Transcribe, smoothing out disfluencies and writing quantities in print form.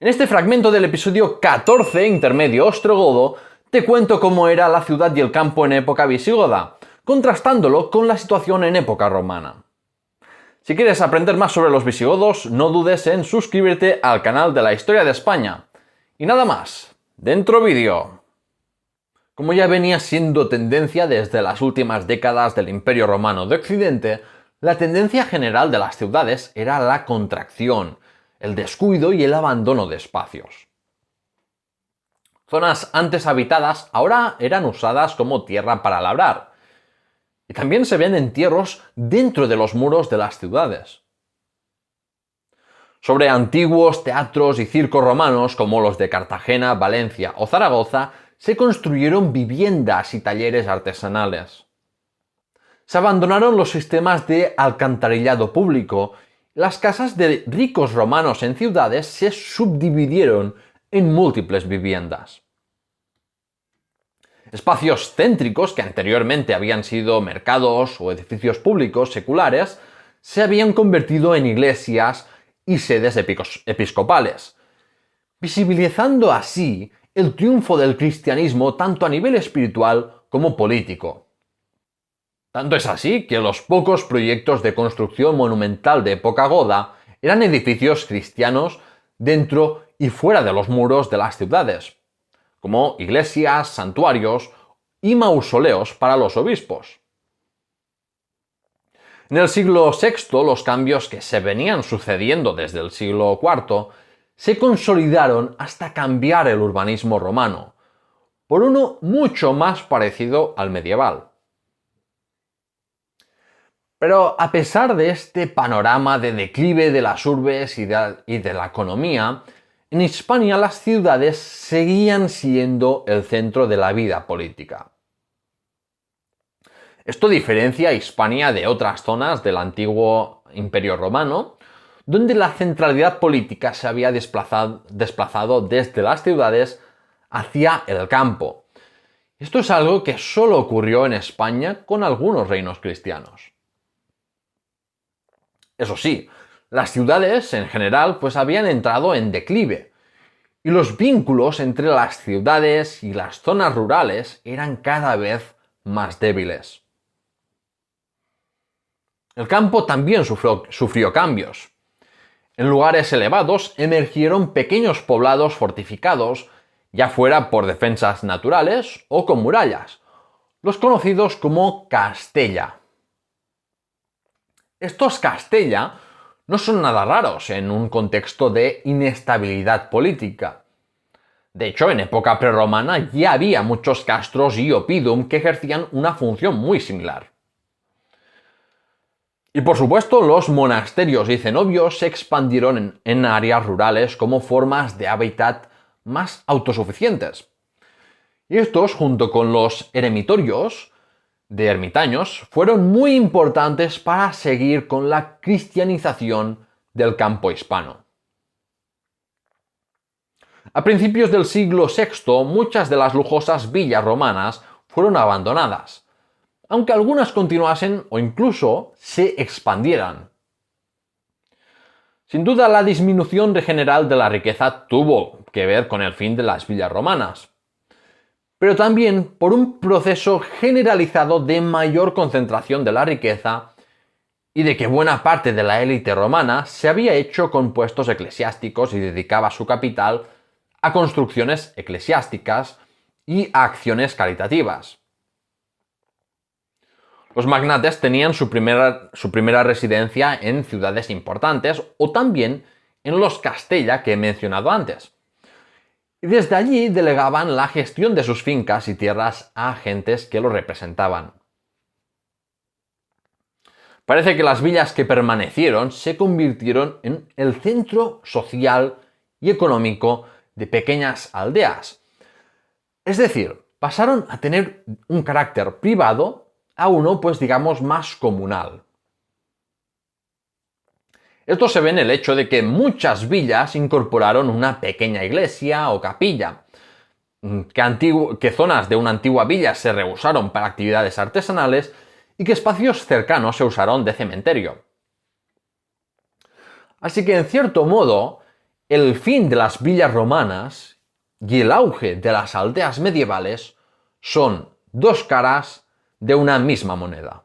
En este fragmento del episodio 14 intermedio ostrogodo, te cuento cómo era la ciudad y el campo en época visigoda, contrastándolo con la situación en época romana. Si quieres aprender más sobre los visigodos, no dudes en suscribirte al canal de la Historia de España. Y nada más, dentro vídeo. Como ya venía siendo tendencia desde las últimas décadas del Imperio Romano de Occidente, la tendencia general de las ciudades era la contracción, el descuido y el abandono de espacios. Zonas antes habitadas ahora eran usadas como tierra para labrar. Y también se ven entierros dentro de los muros de las ciudades. Sobre antiguos teatros y circos romanos como los de Cartagena, Valencia o Zaragoza, se construyeron viviendas y talleres artesanales. Se abandonaron los sistemas de alcantarillado público. Las casas de ricos romanos en ciudades se subdividieron en múltiples viviendas. Espacios céntricos que anteriormente habían sido mercados o edificios públicos seculares se habían convertido en iglesias y sedes episcopales, visibilizando así el triunfo del cristianismo tanto a nivel espiritual como político. Tanto es así que los pocos proyectos de construcción monumental de época goda eran edificios cristianos dentro y fuera de los muros de las ciudades, como iglesias, santuarios y mausoleos para los obispos. En el siglo VI, los cambios que se venían sucediendo desde el siglo IV se consolidaron hasta cambiar el urbanismo romano, por uno mucho más parecido al medieval. Pero a pesar de este panorama de declive de las urbes y de la economía, en Hispania las ciudades seguían siendo el centro de la vida política. Esto diferencia a Hispania de otras zonas del antiguo Imperio Romano, donde la centralidad política se había desplazado desde las ciudades hacia el campo. Esto es algo que solo ocurrió en España con algunos reinos cristianos. Eso sí, las ciudades en general habían entrado en declive, y los vínculos entre las ciudades y las zonas rurales eran cada vez más débiles. El campo también sufrió cambios. En lugares elevados emergieron pequeños poblados fortificados, ya fuera por defensas naturales o con murallas, los conocidos como castella. Estos castella no son nada raros en un contexto de inestabilidad política. De hecho, en época prerromana ya había muchos castros y oppidum que ejercían una función muy similar. Y por supuesto, los monasterios y cenobios se expandieron en áreas rurales como formas de hábitat más autosuficientes. Y estos, junto con los eremitorios de ermitaños, fueron muy importantes para seguir con la cristianización del campo hispano. A principios del siglo VI, muchas de las lujosas villas romanas fueron abandonadas, aunque algunas continuasen o incluso se expandieran. Sin duda, la disminución general de la riqueza tuvo que ver con el fin de las villas romanas, pero también por un proceso generalizado de mayor concentración de la riqueza y de que buena parte de la élite romana se había hecho con puestos eclesiásticos y dedicaba su capital a construcciones eclesiásticas y a acciones caritativas. Los magnates tenían su primera residencia en ciudades importantes o también en los castella que he mencionado antes. Y desde allí delegaban la gestión de sus fincas y tierras a agentes que los representaban. Parece que las villas que permanecieron se convirtieron en el centro social y económico de pequeñas aldeas. Es decir, pasaron a tener un carácter privado a uno, digamos, más comunal. Esto se ve en el hecho de que muchas villas incorporaron una pequeña iglesia o capilla, que zonas de una antigua villa se reusaron para actividades artesanales y que espacios cercanos se usaron de cementerio. Así que, en cierto modo, el fin de las villas romanas y el auge de las aldeas medievales son dos caras de una misma moneda.